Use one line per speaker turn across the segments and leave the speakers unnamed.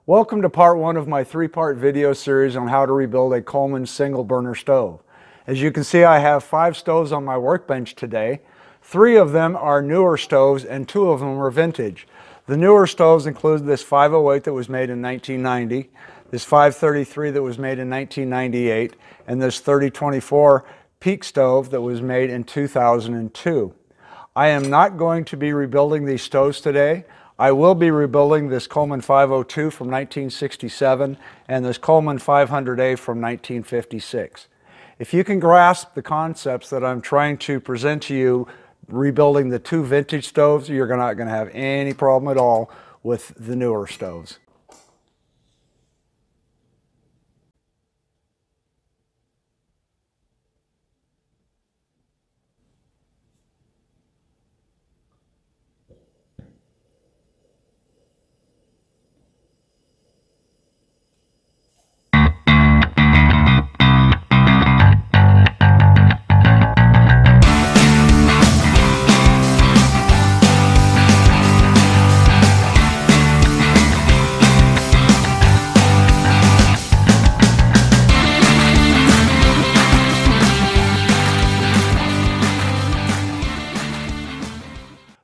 Welcome to part one of my three-part video series on how to rebuild a Coleman single burner stove. As you can see, I have 5 stoves on my workbench today. 3 of them are newer stoves and 2 of them are vintage. The newer stoves include this 508 that was made in 1990, this 533 that was made in 1998, and this 3024 peak stove that was made in 2002. I am not going to be rebuilding these stoves today. I will be rebuilding this Coleman 502 from 1967 and this Coleman 500A from 1956. If you can grasp the concepts that I'm trying to present to you, rebuilding the 2 vintage stoves, you're not going to have any problem at all with the newer stoves.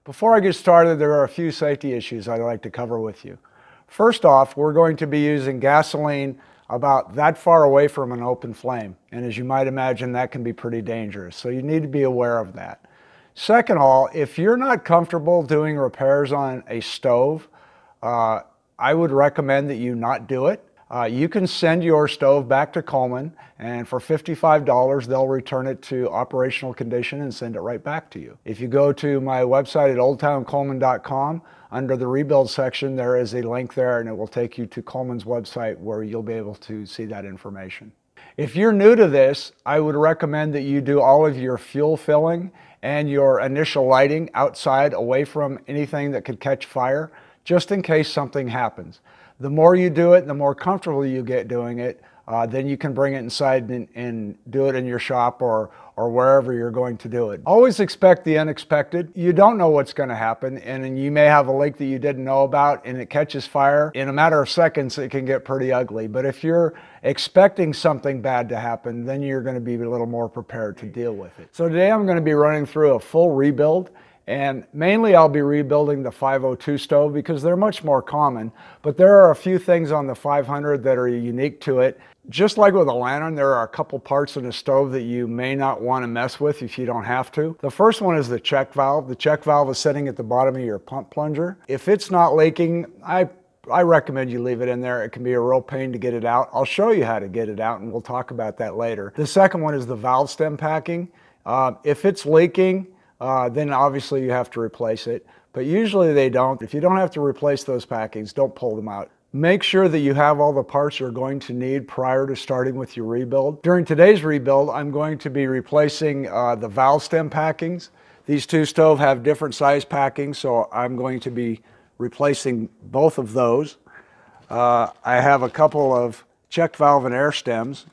Before I get started, there are a few safety issues I'd like to cover with you. First off, we're going to be using gasoline about that far away from an open flame. And as you might imagine, that can be pretty dangerous. So you need to be aware of that. Second of all, if you're not comfortable doing repairs on a stove, I would recommend that you not do it. You can send your stove back to Coleman, and for $55 they'll return it to operational condition and send it right back to you. If you go to my website at oldtowncoleman.com, under the rebuild section there is a link there and it will take you to Coleman's website where you'll be able to see that information. If you're new to this, I would recommend that you do all of your fuel filling and your initial lighting outside, away from anything that could catch fire, just in case something happens. The more you do it, the more comfortable you get doing it, then you can bring it inside and do it in your shop or wherever you're going to do it. Always expect the unexpected. You don't know what's going to happen, and you may have a leak that you didn't know about and it catches fire. In a matter of seconds, it can get pretty ugly. But if you're expecting something bad to happen, then you're going to be a little more prepared to deal with it. So today I'm going to be running through a full rebuild. And mainly I'll be rebuilding the 502 stove because they're much more common, but there are a few things on the 500 that are unique to it. Just like with a lantern, there are a couple parts in the stove that you may not want to mess with if you don't have to. The first one is the check valve. The check valve is sitting at the bottom of your pump plunger. If it's not leaking, I recommend you leave it in there. It can be a real pain to get it out. I'll show you how to get it out and we'll talk about that later. The second one is the valve stem packing. If it's leaking, then obviously you have to replace it, but usually they don't. If you don't have to replace those packings, don't pull them out. Make sure that you have all the parts you're going to need prior to starting with your rebuild. During today's rebuild, I'm going to be replacing the valve stem packings. These 2 stoves have different size packings, so I'm going to be replacing both of those. I have a couple of check valve and air stems.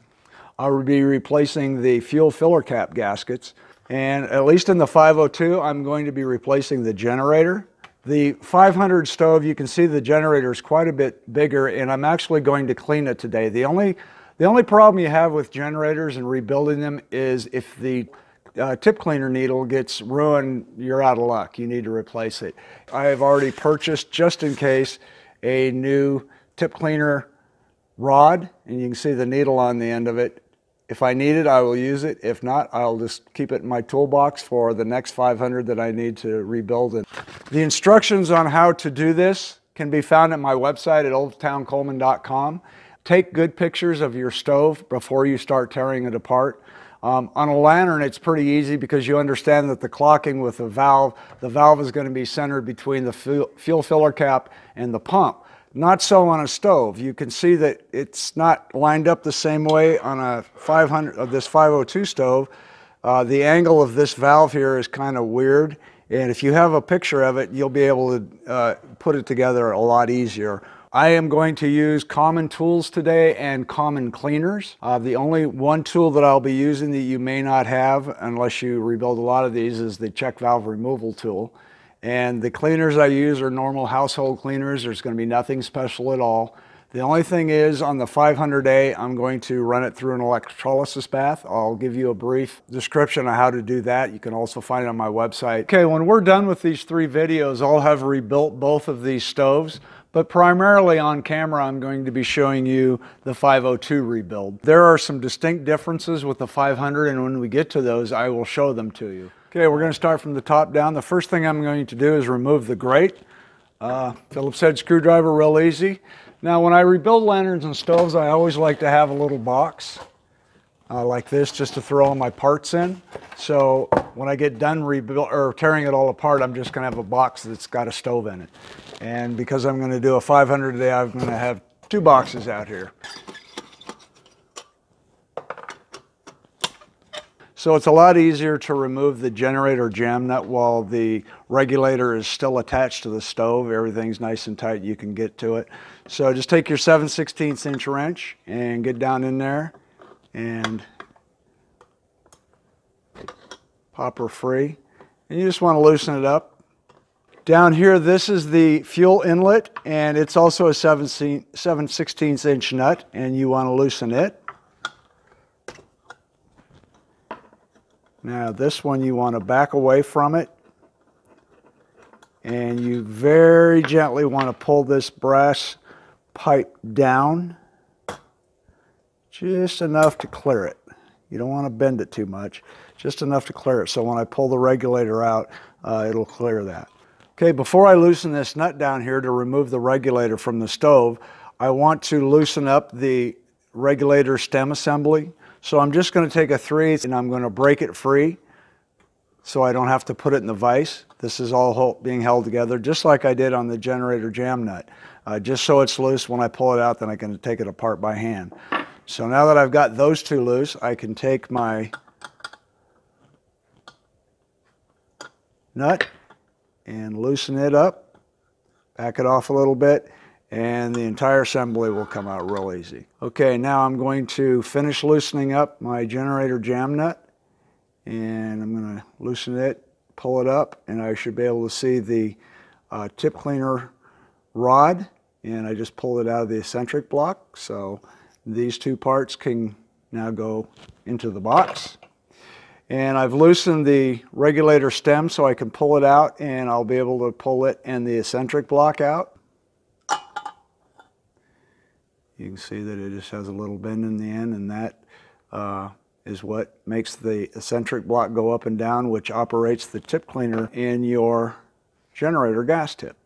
I will be replacing the fuel filler cap gaskets. And at least in the 502, I'm going to be replacing the generator. The 500 stove, you can see the generator is quite a bit bigger, and I'm actually going to clean it today. The only problem you have with generators and rebuilding them is if the tip cleaner needle gets ruined, you're out of luck. You need to replace it. I have already purchased, just in case, a new tip cleaner rod, and you can see the needle on the end of it. If I need it, I will use it. If not, I'll just keep it in my toolbox for the next 500 that I need to rebuild it. The instructions on how to do this can be found at my website at oldtowncoleman.com. Take good pictures of your stove before you start tearing it apart. On a lantern, it's pretty easy because you understand that the clocking with the valve is going to be centered between the fuel filler cap and the pump. Not so on a stove. You can see that it's not lined up the same way on a 500 of this 502 stove. The angle of this valve here is kind of weird, and if you have a picture of it, you'll be able to put it together a lot easier. I am going to use common tools today and common cleaners. The only one tool that I'll be using that you may not have unless you rebuild a lot of these is the check valve removal tool. And the cleaners I use are normal household cleaners. There's going to be nothing special at all. The only thing is on the 500A, I'm going to run it through an electrolysis bath. I'll give you a brief description of how to do that. You can also find it on my website. Okay, when we're done with these 3 videos, I'll have rebuilt both of these stoves, but primarily on camera, I'm going to be showing you the 502 rebuild. There are some distinct differences with the 500, and when we get to those, I will show them to you. Okay, we're going to start from the top down. The first thing I'm going to do is remove the grate. Phillips head screwdriver, real easy. Now, when I rebuild lanterns and stoves, I always like to have a little box like this just to throw all my parts in. So when I get done tearing it all apart, I'm just going to have a box that's got a stove in it. And because I'm going to do a 500 today, I'm going to have 2 boxes out here. So it's a lot easier to remove the generator jam nut while the regulator is still attached to the stove. Everything's nice and tight, you can get to it. So just take your 7/16 inch wrench and get down in there and pop her free. And you just want to loosen it up. Down here, this is the fuel inlet, and it's also a 7/16 inch nut, and you want to loosen it. Now this one, you want to back away from it, and you very gently want to pull this brass pipe down just enough to clear it. You don't want to bend it too much, just enough to clear it. So when I pull the regulator out, it'll clear that. Okay, before I loosen this nut down here to remove the regulator from the stove, I want to loosen up the regulator stem assembly. So I'm just going to take a 3/8 and I'm going to break it free so I don't have to put it in the vise. This is all being held together just like I did on the generator jam nut. Just so it's loose, when I pull it out, then I can take it apart by hand. So now that I've got those 2 loose, I can take my nut and loosen it up, back it off a little bit, and the entire assembly will come out real easy. Okay, now I'm going to finish loosening up my generator jam nut, and I'm going to loosen it, pull it up, and I should be able to see the tip cleaner rod, and I just pulled it out of the eccentric block. So these 2 parts can now go into the box. And I've loosened the regulator stem so I can pull it out, and I'll be able to pull it and the eccentric block out. You can see that it just has a little bend in the end, and that is what makes the eccentric block go up and down, which operates the tip cleaner in your generator gas tip.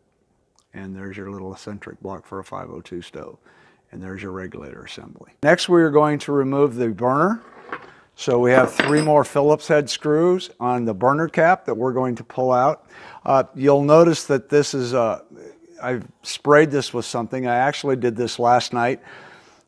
And there's your little eccentric block for a 502 stove. And there's your regulator assembly. Next, we are going to remove the burner. So we have 3 more Phillips head screws on the burner cap that we're going to pull out. You'll notice that this is I've sprayed this with something. I actually did this last night.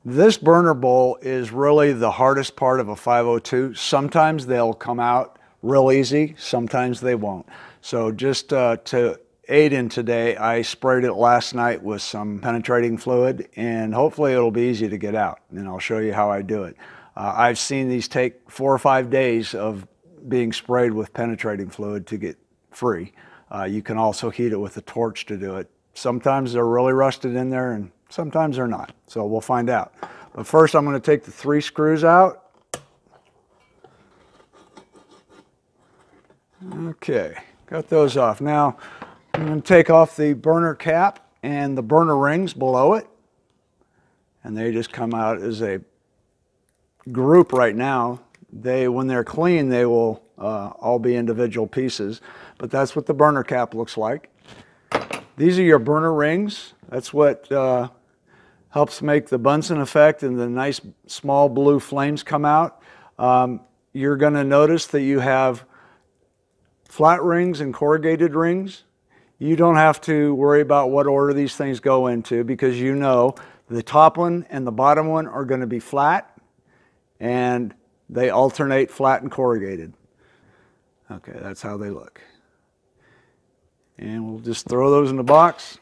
This burner bowl is really the hardest part of a 502. Sometimes they'll come out real easy, sometimes they won't. So just to aid in today, I sprayed it last night with some penetrating fluid, and hopefully it'll be easy to get out, and I'll show you how I do it. I've seen these take 4 or 5 days of being sprayed with penetrating fluid to get free. You can also heat it with a torch to do it. Sometimes they're really rusted in there, and sometimes they're not. So we'll find out. But first, I'm going to take the 3 screws out. Okay, got those off. Now, I'm going to take off the burner cap and the burner rings below it. And they just come out as a group right now. When they're clean, they will all be individual pieces. But that's what the burner cap looks like. These are your burner rings. That's what helps make the Bunsen effect and the nice small blue flames come out. You're going to notice that you have flat rings and corrugated rings. You don't have to worry about what order these things go into, because you know the top one and the bottom one are going to be flat, and they alternate flat and corrugated. Okay, that's how they look. And we'll just throw those in the box.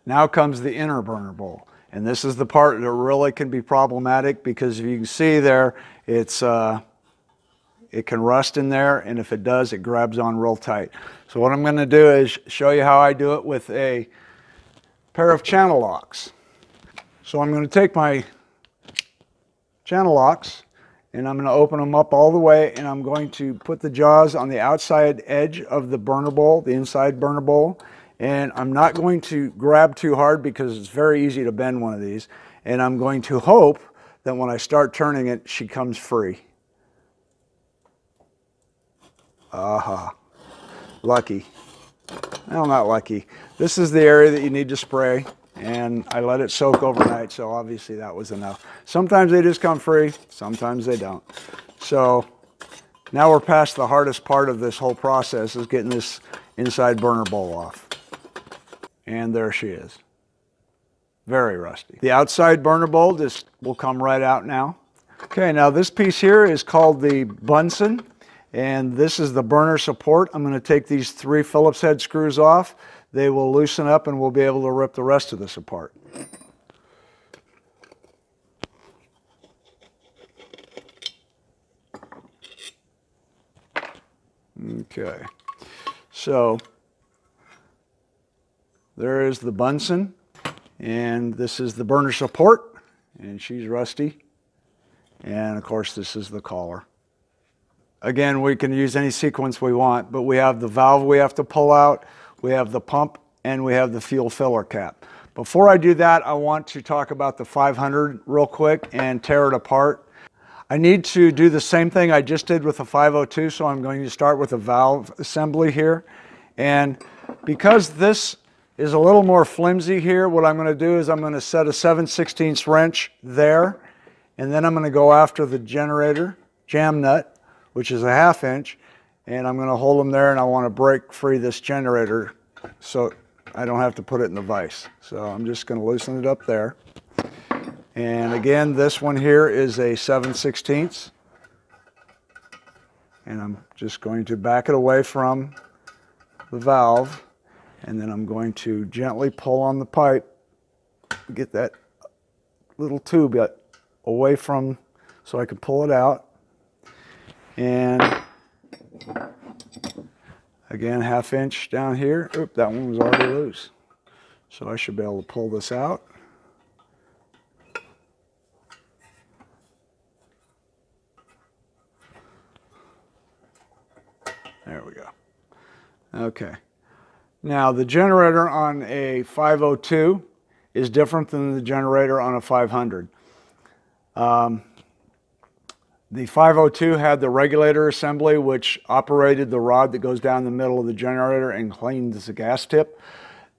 Now comes the inner burner bowl. And this is the part that really can be problematic, because if you can see there, it can rust in there, and if it does, it grabs on real tight. So what I'm going to do is show you how I do it with a pair of channel locks. So I'm going to take my channel locks and I'm going to open them up all the way, and I'm going to put the jaws on the outside edge of the burner bowl, the inside burner bowl, and I'm not going to grab too hard because it's very easy to bend one of these, and I'm going to hope that when I start turning it, she comes free. Aha. Lucky. Well, not lucky. This is the area that you need to spray, and I let it soak overnight, so obviously that was enough. Sometimes they just come free, sometimes they don't. So now we're past the hardest part of this whole process, is getting this inside burner bowl off. And there she is. Very rusty. The outside burner bowl just will come right out now. Okay, now this piece here is called the Bunsen, and this is the burner support. I'm going to take these 3 Phillips head screws off. They will loosen up and we'll be able to rip the rest of this apart. Okay, so there is the Bunsen, and this is the burner support, and she's rusty, and of course this is the collar. Again, we can use any sequence we want, but we have the valve we have to pull out, we have the pump, and we have the fuel filler cap. Before I do that, I want to talk about the 500 real quick and tear it apart. I need to do the same thing I just did with the 502, so I'm going to start with the valve assembly here. And because this is a little more flimsy here, what I'm going to do is I'm going to set a 7/16 wrench there, and then I'm going to go after the generator jam nut, which is a 1/2 inch, and I'm going to hold them there, and I want to break free this generator so I don't have to put it in the vise. So I'm just going to loosen it up there. And again, this one here is a 7/16, and I'm just going to back it away from the valve, and then I'm going to gently pull on the pipe, get that little tube away from, so I can pull it out. And again, 1/2 inch down here. Oop, that one was already loose. So I should be able to pull this out. There we go. Okay. Now the generator on a 502 is different than the generator on a 500. The 502 had the regulator assembly, which operated the rod that goes down the middle of the generator and cleans the gas tip.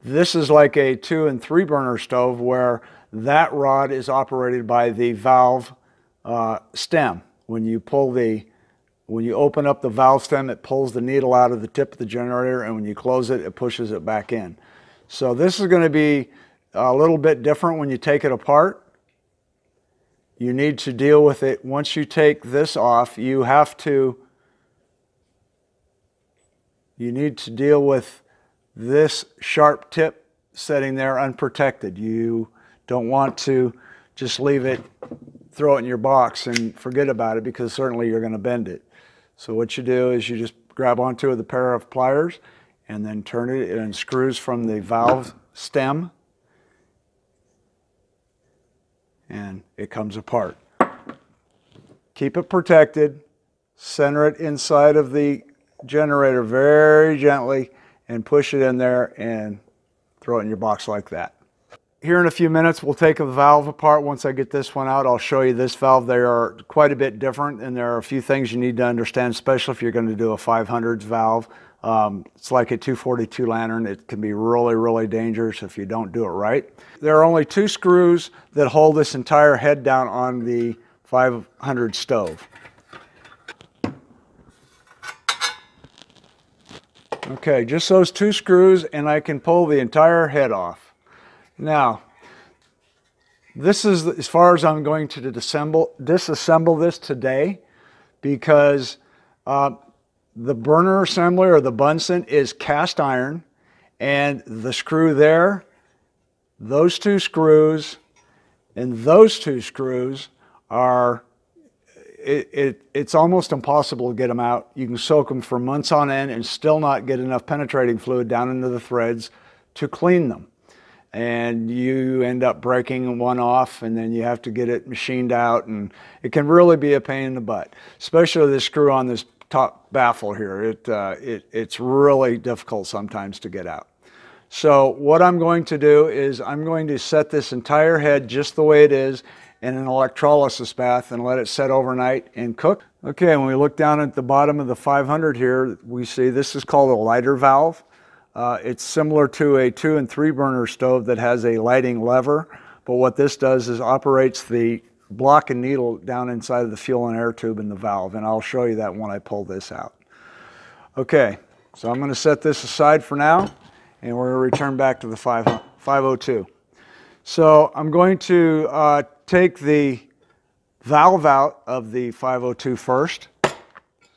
This is like a 2 and 3 burner stove where that rod is operated by the valve stem. When you open up the valve stem, it pulls the needle out of the tip of the generator, and when you close it, it pushes it back in. So this is going to be a little bit different when you take it apart. You need to deal with it. Once you take this off, you need to deal with this sharp tip sitting there unprotected. You don't want to just leave it, throw it in your box and forget about it, because certainly you're going to bend it. So what you do is you just grab onto it with a pair of pliers and then turn it, and screws from the valve stem, and it comes apart. Keep it protected, center it inside of the generator very gently, and push it in there and throw it in your box like that. Here in a few minutes, we'll take a valve apart. Once I get this one out, I'll show you this valve. They are quite a bit different, and there are a few things you need to understand, especially if you're going to do a 500s valve. It's like a 242 lantern. It can be really, really dangerous if you don't do it right. There are only 2 screws that hold this entire head down on the 500 stove. Okay, just those 2 screws, and I can pull the entire head off. Now, this is as far as I'm going to disassemble this today, because the burner assembly, or the Bunsen, is cast iron, and the screw there, those 2 screws, and those 2 screws are, it's almost impossible to get them out. You can soak them for months on end and still not get enough penetrating fluid down into the threads to clean them. and you end up breaking one off, and then you have to get it machined out, and it can really be a pain in the butt, especially the screw on this top baffle here. It's really difficult sometimes to get out. So what I'm going to do is I'm going to set this entire head just the way it is in an electrolysis bath and let it set overnight and cook. Okay, when we look down at the bottom of the 500 here, we see this is called a lighter valve. It's similar to a 2 and 3 burner stove that has a lighting lever, but what this does is operates the block and needle down inside of the fuel and air tube in the valve, and I'll show you that when I pull this out. Okay, so I'm going to set this aside for now, and we're going to return back to the 502. So I'm going to take the valve out of the 502 first.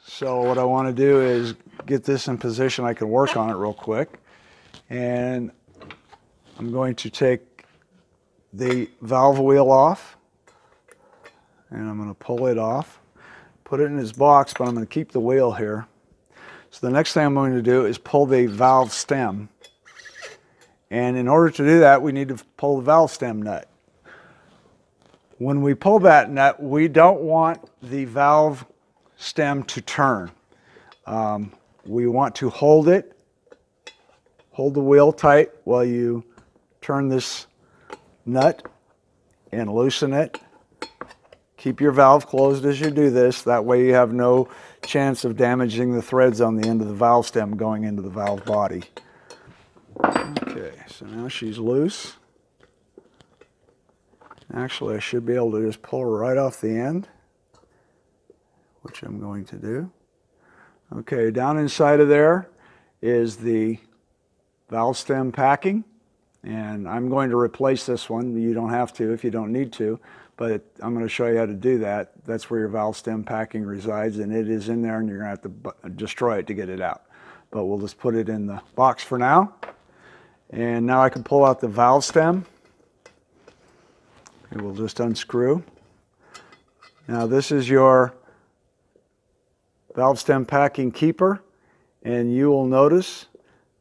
So what I want to do is get this in position. I can work on it real quick. And I'm going to take the valve wheel off, and I'm going to pull it off, put it in its box, but I'm going to keep the wheel here. So the next thing I'm going to do is pull the valve stem. And in order to do that, we need to pull the valve stem nut. When we pull that nut, we don't want the valve stem to turn. We want to hold the wheel tight while you turn this nut and loosen it. Keep your valve closed as you do this. That way you have no chance of damaging the threads on the end of the valve stem going into the valve body. Okay, so now she's loose. Actually, I should be able to just pull her right off the end, which I'm going to do. Okay, down inside of there is the valve stem packing, and I'm going to replace this one. You don't have to if you don't need to, but I'm going to show you how to do that. That's where your valve stem packing resides, and it is in there, and you're going to have to destroy it to get it out. But we'll just put it in the box for now. And now I can pull out the valve stem. It will just unscrew. Now this is your valve stem packing keeper, and you will notice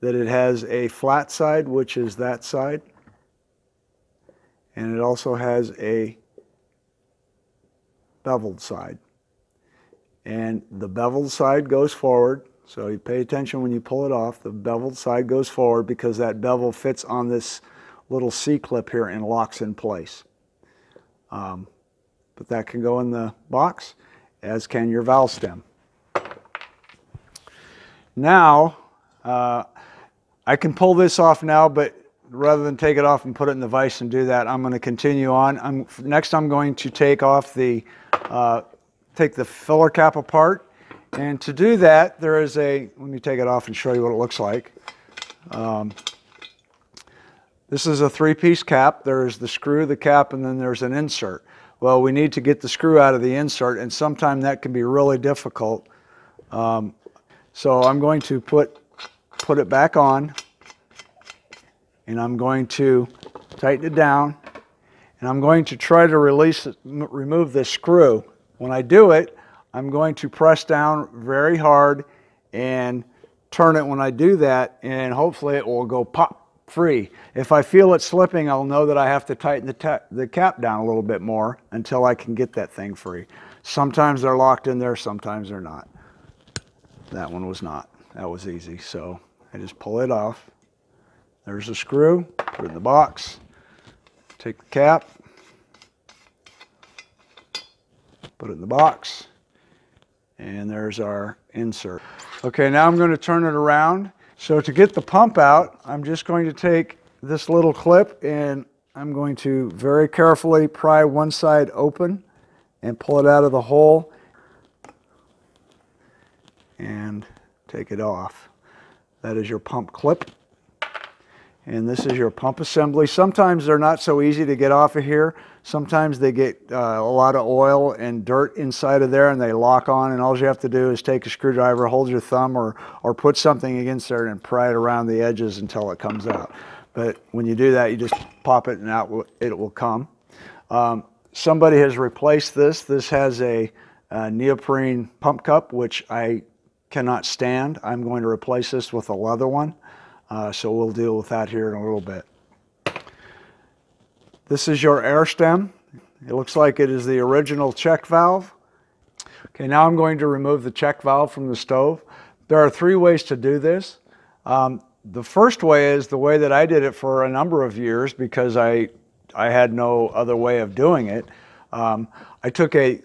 that it has a flat side, which is that side, and it also has a beveled side. And the beveled side goes forward, so you pay attention when you pull it off. The beveled side goes forward because that bevel fits on this little C-clip here and locks in place. But that can go in the box, as can your valve stem. Now, I can pull this off now, but rather than take it off and put it in the vise and do that, I'm going to continue on. Next I'm going to take off the, take the filler cap apart. And to do that, there is a, let me take it off and show you what it looks like. This is a 3-piece cap. There's the screw, the cap, and then there's an insert. Well, we need to get the screw out of the insert, and sometimes that can be really difficult. So I'm going to put it back on, and I'm going to tighten it down, and I'm going to try to remove this screw. When I do it, I'm going to press down very hard and turn it when I do that, and hopefully it will go pop free. If I feel it slipping, I'll know that I have to tighten the cap down a little bit more until I can get that thing free. Sometimes they're locked in there, sometimes they're not. That one was not. That was easy. So I just pull it off. There's the screw, put it in the box, take the cap, put it in the box, and there's our insert. Okay, now I'm going to turn it around. So to get the pump out, I'm just going to take this little clip and I'm going to very carefully pry one side open and pull it out of the hole and take it off. That is your pump clip. And this is your pump assembly. Sometimes they're not so easy to get off of here. Sometimes they get a lot of oil and dirt inside of there and they lock on, and all you have to do is take a screwdriver, hold your thumb or put something against there and pry it around the edges until it comes out. But when you do that, you just pop it and out it will come. Somebody has replaced this. This has a neoprene pump cup, which I cannot stand. I'm going to replace this with a leather one. So we'll deal with that here in a little bit. This is your air stem. It looks like it is the original check valve. Okay, now I'm going to remove the check valve from the stove. There are 3 ways to do this. The first way is the way that I did it for a number of years because I had no other way of doing it. I took a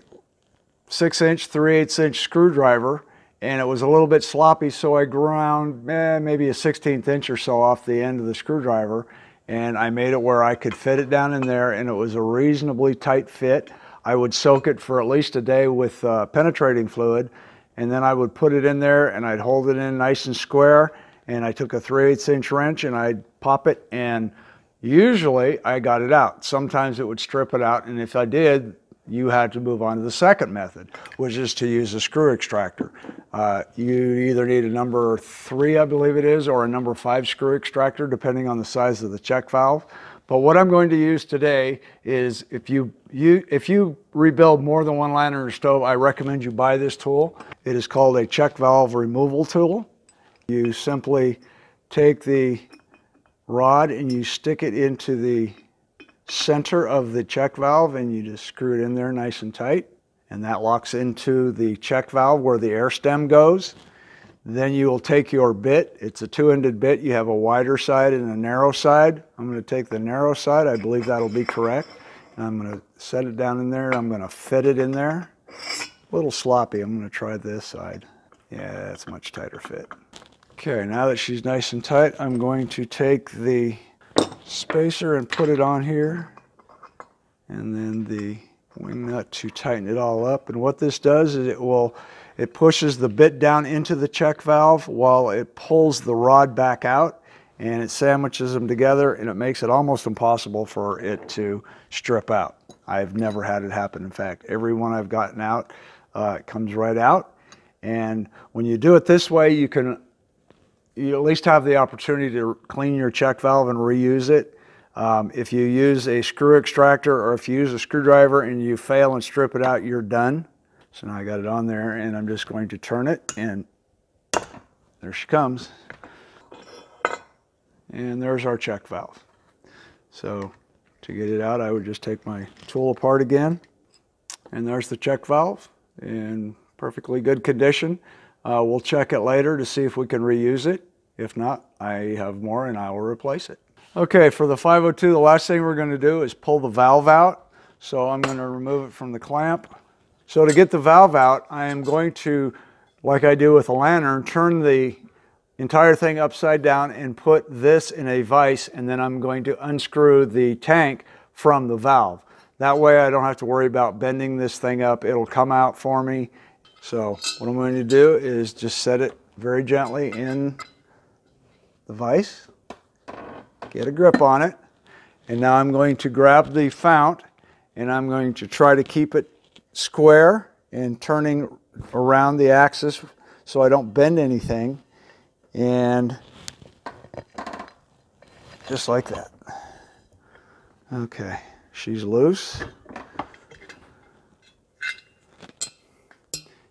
6-inch, 3/8-inch screwdriver, and it was a little bit sloppy, so I ground maybe a 1/16 inch or so off the end of the screwdriver, and I made it where I could fit it down in there, and it was a reasonably tight fit. I would soak it for at least a day with penetrating fluid, and then I would put it in there and I'd hold it in nice and square, and I took a 3/8-inch wrench and I'd pop it, and usually I got it out. Sometimes it would strip it out, and if I did, you had to move on to the second method, which is to use a screw extractor. You either need a number 3, I believe it is, or a number 5 screw extractor, depending on the size of the check valve. But what I'm going to use today is, if you rebuild more than one lantern or stove, I recommend you buy this tool. It is called a check valve removal tool. You simply take the rod and you stick it into the center of the check valve, and you just screw it in there nice and tight, and that locks into the check valve where the air stem goes. Then you will take your bit. It's a 2-ended bit. You have a wider side and a narrow side. I'm going to take the narrow side. I believe that'll be correct. And I'm going to set it down in there. I'm going to fit it in there. A little sloppy. I'm going to try this side. Yeah, that's a much tighter fit. Okay, now that she's nice and tight, I'm going to take the spacer and put it on here, and then the wing nut to tighten it all up. And what this does is it pushes the bit down into the check valve while it pulls the rod back out, and it sandwiches them together, and it makes it almost impossible for it to strip out. I've never had it happen. In fact, every one I've gotten out, it comes right out. And when you do it this way, you at least have the opportunity to clean your check valve and reuse it. If you use a screw extractor, or if you use a screwdriver and you fail and strip it out, you're done. So now I got it on there, and I'm just going to turn it, and there she comes. And there's our check valve. So to get it out, I would just take my tool apart again, and there's the check valve in perfectly good condition. We'll check it later to see if we can reuse it. If not, I have more and I will replace it. Okay, for the 502, the last thing we're going to do is pull the valve out. So I'm going to remove it from the clamp. So to get the valve out, I am going to, like I do with a lantern, turn the entire thing upside down and put this in a vise, and then I'm going to unscrew the tank from the valve. That way I don't have to worry about bending this thing up. It'll come out for me. So what I'm going to do is just set it very gently in the vise, get a grip on it, and now I'm going to grab the fount, and I'm going to try to keep it square and turning around the axis so I don't bend anything, and just like that. Okay, she's loose.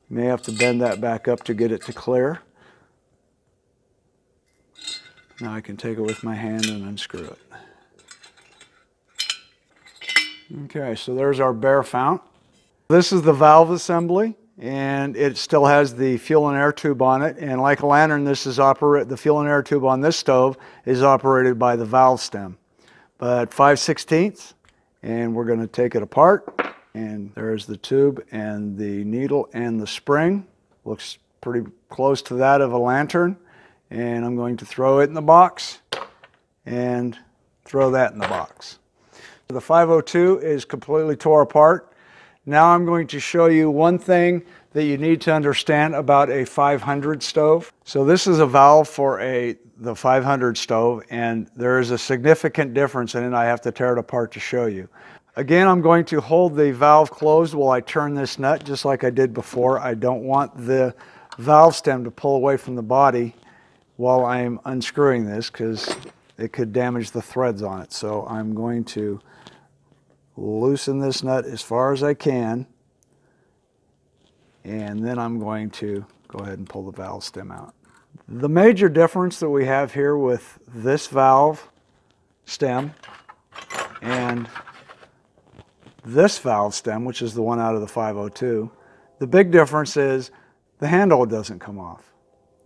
You may have to bend that back up to get it to clear. Now I can take it with my hand and unscrew it. Okay, so there's our bare fount. This is the valve assembly, and it still has the fuel and air tube on it. And like a lantern, the fuel and air tube on this stove is operated by the valve stem. But 5/16, and we're going to take it apart. And there's the tube and the needle and the spring. Looks pretty close to that of a lantern. And I'm going to throw it in the box and throw that in the box. The 502 is completely tore apart. Now I'm going to show you one thing that you need to understand about a 500 stove. So this is a valve for the 500 stove, and there is a significant difference in it. I have to tear it apart to show you. Again, I'm going to hold the valve closed while I turn this nut, just like I did before. I don't want the valve stem to pull away from the body while I'm unscrewing this, because it could damage the threads on it. So I'm going to loosen this nut as far as I can, and then I'm going to go ahead and pull the valve stem out. The major difference that we have here with this valve stem and this valve stem, which is the one out of the 502, the big difference is the handle doesn't come off.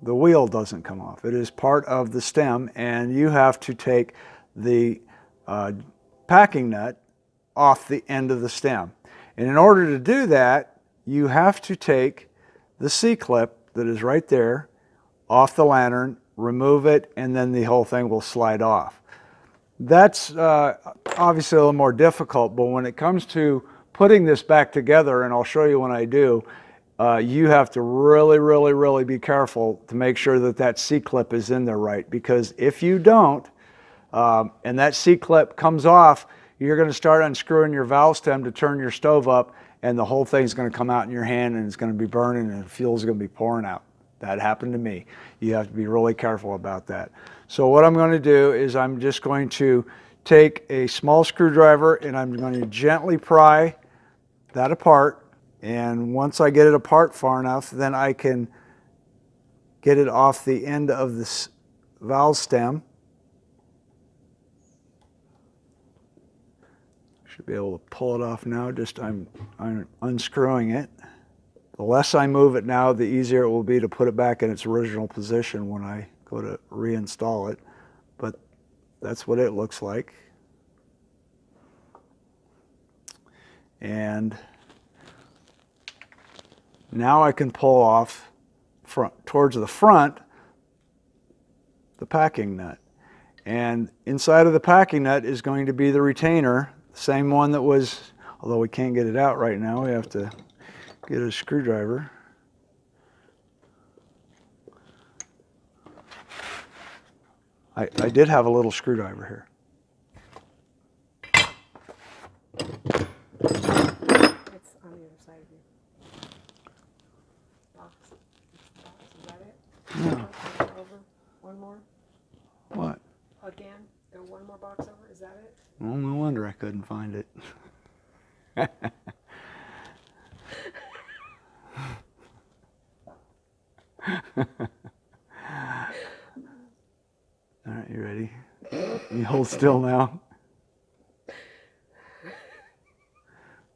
The wheel doesn't come off. It is part of the stem, and you have to take the packing nut off the end of the stem. And in order to do that, you have to take the C-clip that is right there off the lantern, remove it, and then the whole thing will slide off. That's obviously a little more difficult, but when it comes to putting this back together, and I'll show you when I do, you have to really be careful to make sure that that C-clip is in there right, because if you don't, and that C-clip comes off, you're going to start unscrewing your valve stem to turn your stove up, and the whole thing's going to come out in your hand, and it's going to be burning, and the fuel's going to be pouring out. That happened to me. You have to be really careful about that. So what I'm going to do is I'm just going to take a small screwdriver, and I'm going to gently pry that apart. And once I get it apart far enough, then I can get it off the end of this valve stem. Should be able to pull it off now. Just I'm unscrewing it. The less I move it now, the easier it will be to put it back in its original position when I go to reinstall it. But that's what it looks like. And now I can pull off towards the front the packing nut. And inside of the packing nut is going to be the retainer, the same one that was, although we can't get it out right now, we have to get a screwdriver. I did have a little screwdriver here.
It's on the other side of you. Box. Is that it?
No.
Over. One more.
What?
Again. Go one more box over. Is that it?
Well, no wonder I couldn't find it. All right, you ready? You hold still now.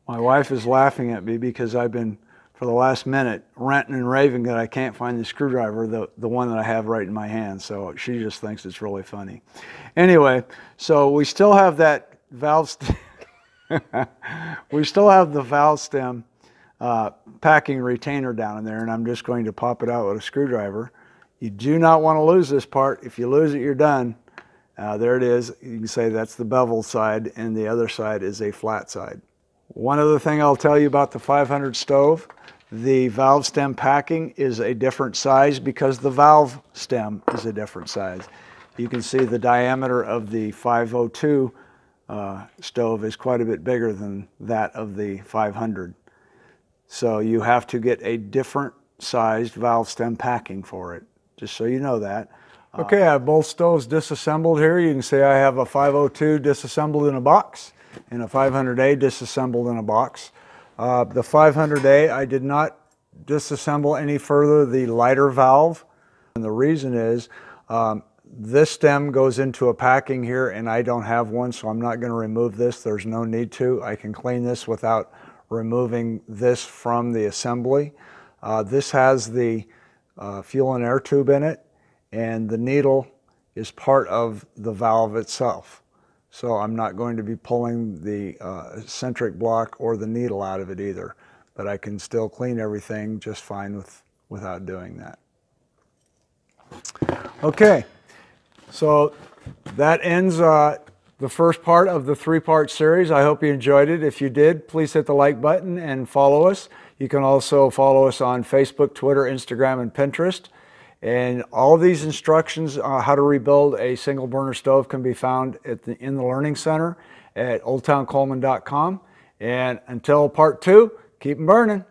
My wife is laughing at me because I've been, for the last minute, ranting and raving that I can't find the screwdriver, the one that I have right in my hand. So she just thinks it's really funny. Anyway, so we still have that valve we still have the valve stem packing retainer down in there, and I'm just going to pop it out with a screwdriver. You do not want to lose this part. If you lose it, you're done. There it is. You can say that's the bevel side, and the other side is a flat side. One other thing I'll tell you about the 500 stove, the valve stem packing is a different size because the valve stem is a different size. You can see the diameter of the 502 stove is quite a bit bigger than that of the 500. So you have to get a different sized valve stem packing for it, just so you know that. Okay, I have both stoves disassembled here. You can see I have a 502 disassembled in a box and a 500A disassembled in a box. The 500A, I did not disassemble any further the lighter valve. And the reason is this stem goes into a packing here, and I don't have one, so I'm not going to remove this. There's no need to. I can clean this without removing this from the assembly. This has the fuel and air tube in it, and the needle is part of the valve itself. So I'm not going to be pulling the eccentric block or the needle out of it either, but I can still clean everything just fine without doing that. Okay, so that ends the first part of the three-part series. I hope you enjoyed it. If you did, please hit the like button and follow us. You can also follow us on Facebook, Twitter, Instagram, and Pinterest. And all of these instructions on how to rebuild a single burner stove can be found in the Learning Center at oldtowncoleman.com. And until part 2, keep 'em burning.